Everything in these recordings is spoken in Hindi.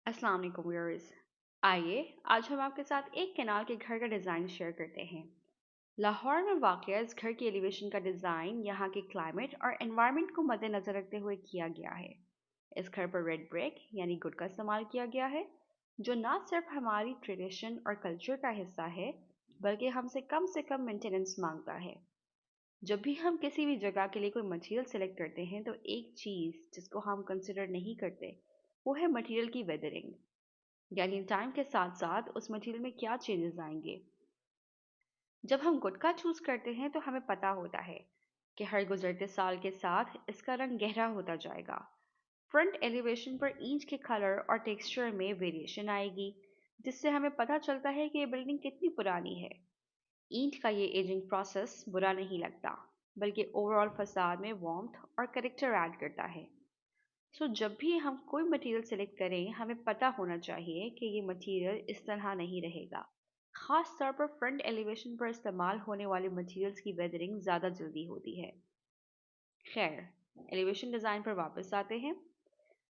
अस्सलाम वालेकुम व्यूअर्स। आइए आज हम आपके साथ एक कैनाल के घर का डिज़ाइन शेयर करते हैं। लाहौर में वाक़या इस घर की एलिवेशन का डिज़ाइन यहाँ के क्लाइमेट और एनवायरनमेंट को मद्देनज़र रखते हुए किया गया है। इस घर पर रेड ब्रिक यानी गुड का इस्तेमाल किया गया है, जो ना सिर्फ हमारी ट्रेडिशन और कल्चर का हिस्सा है, बल्कि हमसे कम मेंटेनेंस मांगता है। जब भी हम किसी भी जगह के लिए कोई मटेरियल सेलेक्ट करते हैं, तो एक चीज़ जिसको हम कंसिडर नहीं करते, वो है मटेरियल की वेदरिंग। यानी टाइम के साथ साथ उस मटेरियल में क्या चेंजेस आएंगे। जब हम गुटखा चूज करते हैं तो हमें पता होता है कि हर गुजरते साल के साथ इसका रंग गहरा होता जाएगा। फ्रंट एलिवेशन पर ईंट के कलर और टेक्सचर में वेरिएशन आएगी, जिससे हमें पता चलता है कि ये बिल्डिंग कितनी पुरानी है। ईंट का ये एजिंग प्रोसेस बुरा नहीं लगता, बल्कि ओवरऑल फसाद में वार्मथ और करेक्टर ऐड करता है। जब भी हम कोई मटेरियल सेलेक्ट करें, हमें पता होना चाहिए कि ये मटेरियल इस तरह नहीं रहेगा। खास तौर पर फ्रंट एलिवेशन पर इस्तेमाल होने वाले मटेरियल्स की वेदरिंग ज़्यादा जल्दी होती है। खैर, एलिवेशन डिज़ाइन पर वापस आते हैं।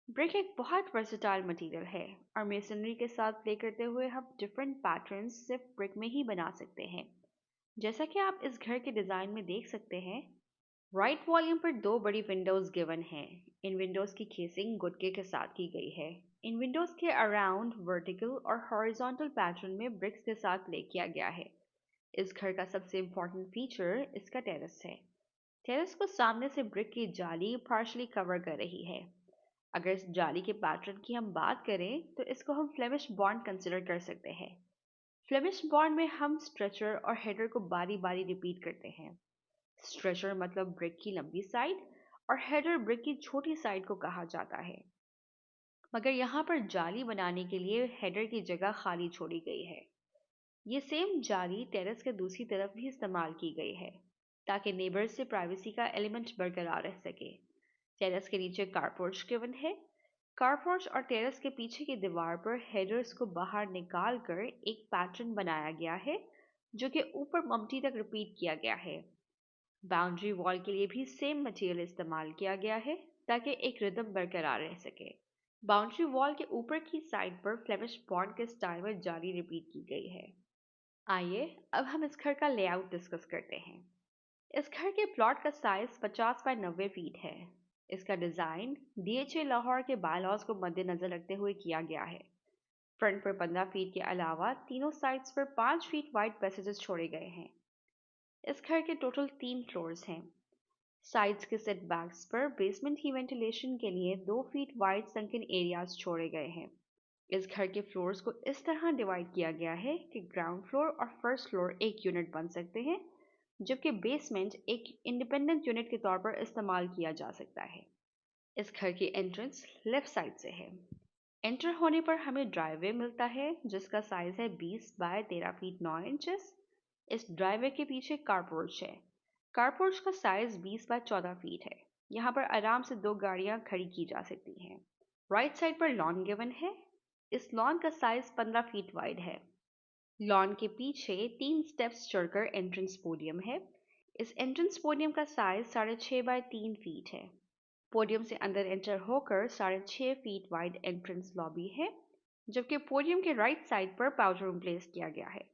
ब्रिक एक बहुत वर्सेटाइल मटेरियल है और मेसनरी के साथ प्ले करते हुए हम डिफरेंट पैटर्न्स सिर्फ ब्रिक में ही बना सकते हैं। जैसा कि आप इस घर के डिज़ाइन में देख सकते हैं, राइट वॉल्यूम पर दो बड़ी विंडोज गिवन हैं। इन विंडोज की केसिंग गुटके के साथ की गई है। इन विंडोज के अराउंड वर्टिकल और हॉरिजॉन्टल पैटर्न में ब्रिक्स के साथ प्ले किया गया है। इस घर का सबसे इम्पोर्टेंट फीचर इसका टेरेस है। टेरेस को सामने से ब्रिक की जाली पार्शली कवर कर रही है। अगर इस जाली के पैटर्न की हम बात करें, तो इसको हम फ्लेमिश बॉन्ड कंसिडर कर सकते हैं। फ्लेमिश बॉन्ड में हम स्ट्रेचर और हेडर को बारी बारी रिपीट करते हैं। स्ट्रेचर मतलब ब्रिक की लंबी साइड और हेडर ब्रिक की छोटी साइड को कहा जाता है। मगर यहाँ पर जाली बनाने के लिए हेडर की जगह खाली छोड़ी गई है। ये सेम जाली टेरेस के दूसरी तरफ भी इस्तेमाल की गई है, ताकि नेबर्स से प्राइवेसी का एलिमेंट बरकरार रह सके। टेरेस के नीचे कारपोर्च गिवन है। कारपोर्च और टेरेस के पीछे की दीवार पर हेडर्स को बाहर निकाल कर एक पैटर्न बनाया गया है, जो कि ऊपर ममटी तक रिपीट किया गया है। बाउंड्री वॉल के लिए भी सेम मटेरियल इस्तेमाल किया गया है, ताकि एक रिदम बरकरार रह सके। बाउंड्री वॉल के ऊपर की साइड पर फ्लेमिश बॉन्ड के स्टाइल में जाली रिपीट की गई है। आइए अब हम इस घर का लेआउट डिस्कस करते हैं। इस घर के प्लॉट का साइज 50 बाय 90 फीट है। इसका डिजाइन डीएचए लाहौर के बायलॉज को मद्देनजर रखते हुए किया गया है। फ्रंट पर 15 फीट के अलावा तीनों साइड्स पर 5 फीट वाइड पैसेजेस छोड़े गए हैं। इस घर के टोटल 3 फ्लोर्स हैं। साइड्स के सेटबैक्स पर बेसमेंट की वेंटिलेशन के लिए 2 फीट वाइड सनकन एरियाज छोड़े गए हैं। इस घर के फ्लोर्स को इस तरह डिवाइड किया गया है कि ग्राउंड फ्लोर और फर्स्ट फ्लोर एक यूनिट बन सकते हैं, जबकि बेसमेंट एक इंडिपेंडेंट यूनिट के तौर पर इस्तेमाल किया जा सकता है। इस घर की एंट्रेंस लेफ्ट साइड से है। एंटर होने पर हमें ड्राइववे मिलता है, जिसका साइज है 20 बाय 13 फीट 9 इंचेस। इस ड्राइववे के पीछे कारपोर्च है। कारपोर्च का साइज 20 बाय 14 फीट है। यहाँ पर आराम से 2 गाड़ियाँ खड़ी की जा सकती हैं। राइट साइड पर लॉन गिवन है। इस लॉन का साइज 15 फीट वाइड है। लॉन के पीछे 3 स्टेप्स चढ़कर एंट्रेंस पोडियम है। इस एंट्रेंस पोडियम का साइज 6.5 बाय 3 फीट है। पोडियम से अंदर एंटर होकर 6.5 फीट वाइड एंट्रेंस लॉबी है, जबकि पोडियम के राइट साइड पर पाउडर रूम प्लेस किया गया है।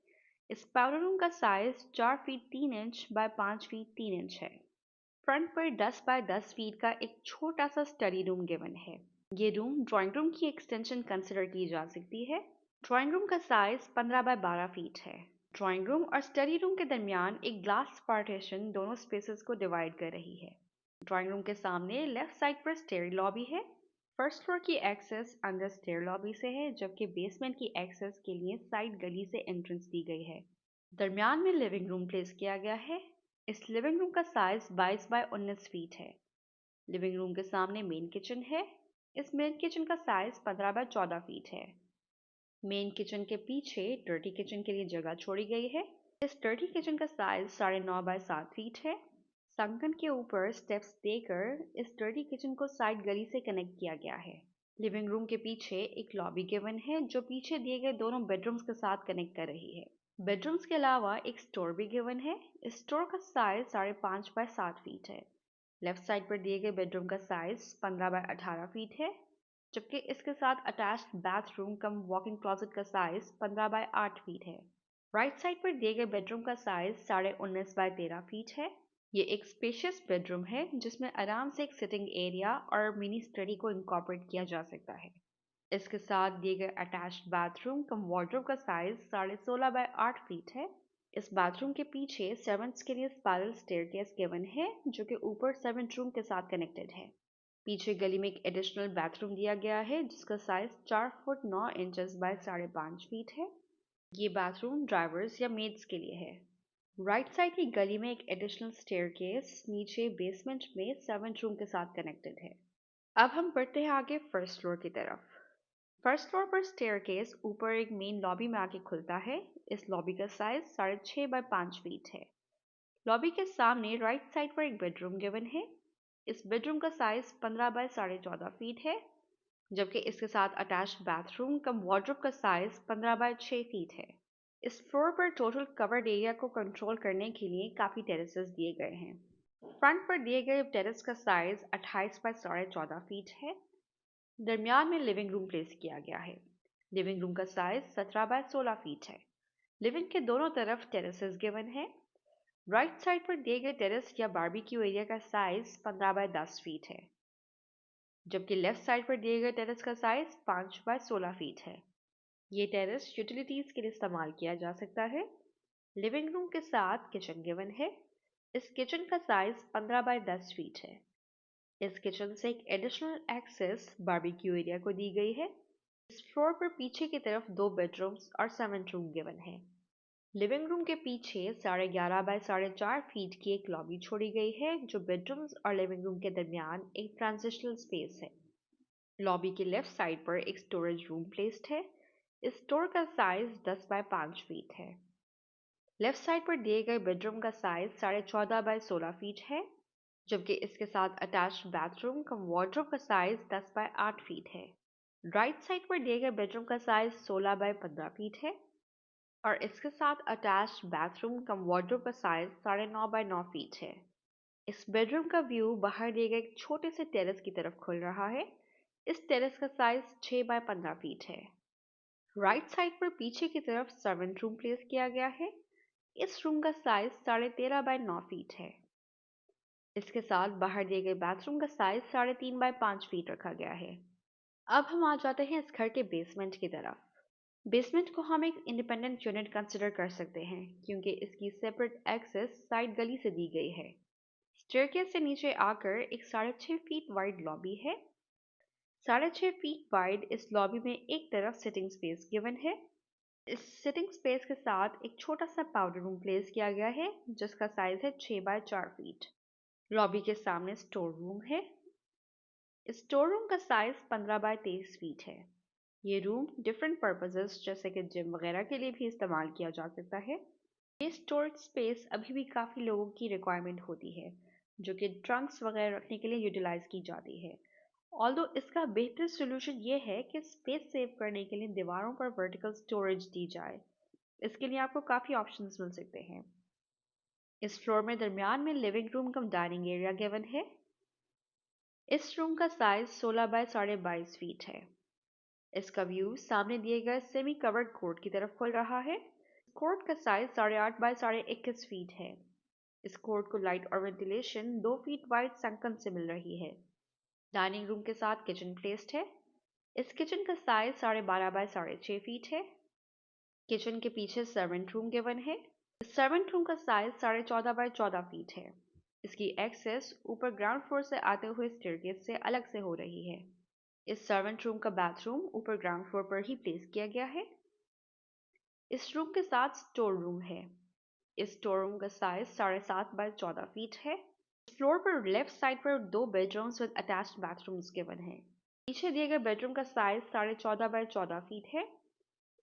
इस पाउडर रूम का size 4 feet 3 inch by 5 feet 3 inch है। फ्रंट पर 10 बाय 10 फीट का एक छोटा सा स्टडी रूम गिवन है। ये रूम ड्राइंग रूम की एक्सटेंशन कंसिडर की जा सकती है। ड्राइंग रूम का साइज 15 बाय 12 फीट है। ड्राइंग रूम और स्टडी रूम के दरमियान एक ग्लास पार्टीशन दोनों स्पेसेस को डिवाइड कर रही है। ड्राइंग रूम के सामने लेफ्ट साइड पर स्टेयर लॉबी है। फर्स्ट फ्लोर की एक्सेस अंदर स्टेयर लॉबी से है, जबकि बेसमेंट की एक्सेस के लिए साइड गली से एंट्रेंस दी गई है। दरमियान में लिविंग रूम प्लेस किया गया है। इस लिविंग रूम का साइज 22 बाय 19 फीट है। लिविंग रूम के सामने मेन किचन है। इस मेन किचन का साइज 15 बाय 14 फीट है। मेन किचन के पीछे डर्टी किचन के लिए जगह छोड़ी गई है। इस डर्टी किचन का साइज 9.5 बाय 7 फीट है। संकन के ऊपर स्टेप्स देकर इस डर्टी किचन को साइड गली से कनेक्ट किया गया है। लिविंग रूम के पीछे एक लॉबी गिवन है, जो पीछे दिए गए दोनों बेडरूम्स के साथ कनेक्ट कर रही है। बेडरूम्स के अलावा एक स्टोर भी गिवन है। इस स्टोर का साइज 5.5 बाय 7 फीट है। लेफ्ट साइड पर दिए गए बेडरूम का साइज 15 बाय 18 फीट है, जबकि इसके साथ अटैच्ड बाथरूम कम वॉकिंग क्लोजेट का साइज 15 बाय 8 फीट है। राइट साइड पर दिए गए बेडरूम का साइज 19.5 बाय 13 फीट है। ये एक स्पेशियस बेडरूम है जिसमें आराम से एक सिटिंग एरिया और मिनी स्टडी को इंकॉर्पोरेट किया जा सकता है। इसके साथ दिए गए अटैच्ड बाथरूम कम वार्डरोब का साइज 16.5 बाय 8 फीट है। इस बाथरूम के पीछे 7 के लिए स्पाइरल स्टेयरकेस गिवन है जो कि ऊपर 7 रूम के साथ कनेक्टेड है। पीछे गली में एक एडिशनल बाथरूम दिया गया है जिसका size 4 foot 9 inches bye 5.5 feet है। ये बाथरूम ड्राइवर्स या मेड्स के लिए है। राइट साइड की गली में एक एडिशनल स्टेयरकेस नीचे बेसमेंट में 7 रूम के साथ कनेक्टेड है। अब हम बढ़ते हैं आगे फर्स्ट फ्लोर की तरफ। फर्स्ट फ्लोर पर स्टेयरकेस ऊपर एक मेन लॉबी में आके खुलता है। इस लॉबी का साइज 6.5 बाय 5 फीट है। लॉबी के सामने राइट साइड पर एक बेडरूम गिवन है। इस बेडरूम का साइज 15 बाय 14.5 फीट है, जबकि इसके साथ अटैच्ड बाथरूम कम वार्डरोब का साइज 15 बाय 6 फीट है। इस फ्लोर पर टोटल कवर्ड एरिया को कंट्रोल करने के लिए काफ़ी टेरेसेस दिए गए हैं। फ्रंट पर दिए गए टेरेस का साइज 28 बाय 14.5 फीट है। दरमियान में लिविंग रूम प्लेस किया गया है। लिविंग रूम का साइज 17 बाय 16 फीट है। लिविंग के दोनों तरफ टेरेसेस गिवन है। राइट साइड पर दिए गए टेरेस या बारबेक्यू एरिया का साइज 15 बाय 10 फीट है, जबकि लेफ्ट साइड पर दिए गए टेरेस का साइज 5 बाय 16 फीट है। ये टेरेस यूटिलिटीज के लिए इस्तेमाल किया जा सकता है। लिविंग रूम के साथ किचन गिवन है। इस किचन का साइज 15 बाय 10 फीट है। इस किचन से एक एडिशनल एक्सेस बारबेक्यू एरिया को दी गई है। इस फ्लोर पर पीछे की तरफ 2 बेडरूम्स और 7 रूम गिवन है। लिविंग रूम के पीछे 11.5 बाय 4.5 फीट की एक लॉबी छोड़ी गई है जो बेडरूम्स और लिविंग रूम के दरमियान एक ट्रांजिशनल स्पेस है। लॉबी के लेफ्ट साइड पर एक स्टोरेज रूम प्लेस्ड है। इस स्टोर का साइज 10 बाय 5 फीट है। लेफ्ट साइड पर दिए गए बेडरूम का साइज 14.5 बाय 16 फीट है, जबकि इसके साथ अटैच्ड बाथरूम कम वार्डरोब का साइज 10 बाय 8 फीट है। राइट साइड पर दिए गए बेडरूम का साइज 16 बाय 15 फीट है और इसके साथ अटैच्ड बाथरूम कम वार्डरोब का साइज 9.5 बाय 9 फीट है। इस बेडरूम का व्यू बाहर दिए गए एक छोटे से टेरेस की तरफ खुल रहा है। इस टेरेस का साइज 6 बाय 15 फीट है। राइट साइड पर पीछे की तरफ सर्वेंट रूम प्लेस किया गया है। इस रूम का साइज 13.5 बाय 9 फीट है। इसके साथ बाहर दिए गए बाथरूम का साइज 3.5 बाय 5 फीट रखा गया है। अब हम आ जाते हैं इस घर के बेसमेंट की तरफ। बेसमेंट को हम एक इंडिपेंडेंट यूनिट कंसिडर कर सकते हैं क्योंकि इसकी सेपरेट एक्सेस साइड गली से दी गई है। स्टेयरकेस से नीचे आकर एक 6.5 फीट वाइड लॉबी है। 6.5 फीट वाइड इस लॉबी में एक तरफ सिटिंग स्पेस गिवन है। इस सिटिंग स्पेस के साथ एक छोटा सा पाउडर रूम प्लेस किया गया है जिसका साइज है 6 बाय 4 फीट। लॉबी के सामने स्टोर रूम है। इस स्टोर रूम का साइज 15 बाय 23 फीट है। ये रूम डिफरेंट पर्पसेस जैसे कि जिम वगैरह के लिए भी इस्तेमाल किया जा सकता है। ये स्टोरेज स्पेस अभी भी काफ़ी लोगों की रिक्वायरमेंट होती है जो कि ट्रंक्स वगैरह रखने के लिए यूटिलाइज की जाती है। ऑल्दो इसका बेहतर सोल्यूशन ये है कि स्पेस सेव करने के लिए दीवारों पर वर्टिकल स्टोरेज दी जाए। इसके लिए आपको काफ़ी ऑप्शंस मिल सकते हैं। इस फ्लोर में दरमियान में living room cum dining area given है। इस रूम का साइज 16 बाय 22.5 फीट है। इसका व्यू सामने दिए गए सेमी कवर्ड कोर्ट की तरफ खुल रहा है। कोर्ट का साइज 8.5 बाय 21 फीट है। इस कोर्ट को लाइट और वेंटिलेशन 2 फीट वाइड संकन से मिल रही है। डाइनिंग रूम के साथ किचन प्लेस्ड है। इस किचन का साइज 12.5 बाय 6.5 फीट है। किचन के पीछे सर्वेंट रूम गिवन है। इस सर्वेंट रूम का साइज 14.5 बाय 14 फीट है। इसकी एक्सेस ऊपर ग्राउंड फ्लोर से आते हुए स्टेयरकेस से अलग से हो रही है। इस सर्वेंट रूम का बाथरूम ऊपर ग्राउंड फ्लोर पर ही प्लेस किया गया है। इस रूम के साथ स्टोर रूम है। इस स्टोर रूम का साइज 7.5 बाय 14 फीट है। इस फ्लोर पर लेफ्ट साइड पर 2 bedrooms with attached bathrooms given है। पीछे दिए गए बेडरूम का साइज 14.5 बाय 14 फीट है।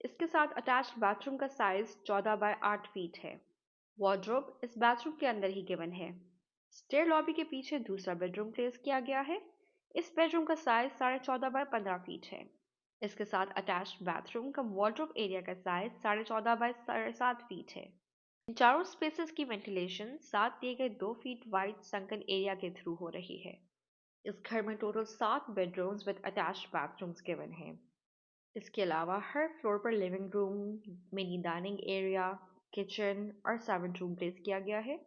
इसके साथ अटैच्ड बाथरूम का साइज 14 बाय 8 फीट है। वार्डरोब इस बाथरूम के अंदर ही गिवन है। स्टेयर लॉबी के पीछे दूसरा बेडरूम प्लेस किया गया है। इस बेडरूम का साइज 14.5 बाय 15 फीट है। इसके साथ अटैच्ड बाथरूम का वार्डरोब एरिया का साइज 14.5 बाय 7.5 फीट है। इन चारों स्पेसेस की वेंटिलेशन साथ दिए गए 2 फीट वाइड संकन एरिया के थ्रू हो रही है। इस घर में total 7 bedrooms with attached bathrooms given हैं। इसके अलावा हर फ्लोर पर living room, mini dining area, kitchen और सर्वेंट रूम प्लेस किया गया है।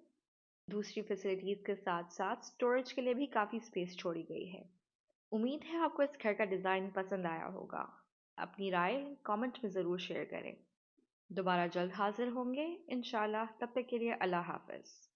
दूसरी फैसिलिटीज़ के साथ साथ स्टोरेज के लिए भी काफ़ी स्पेस छोड़ी गई है। उम्मीद है आपको इस घर का डिज़ाइन पसंद आया होगा। अपनी राय कमेंट में ज़रूर शेयर करें। दोबारा जल्द हाजिर होंगे इंशाल्लाह। तब तक के लिए अल्लाह हाफ़िज़।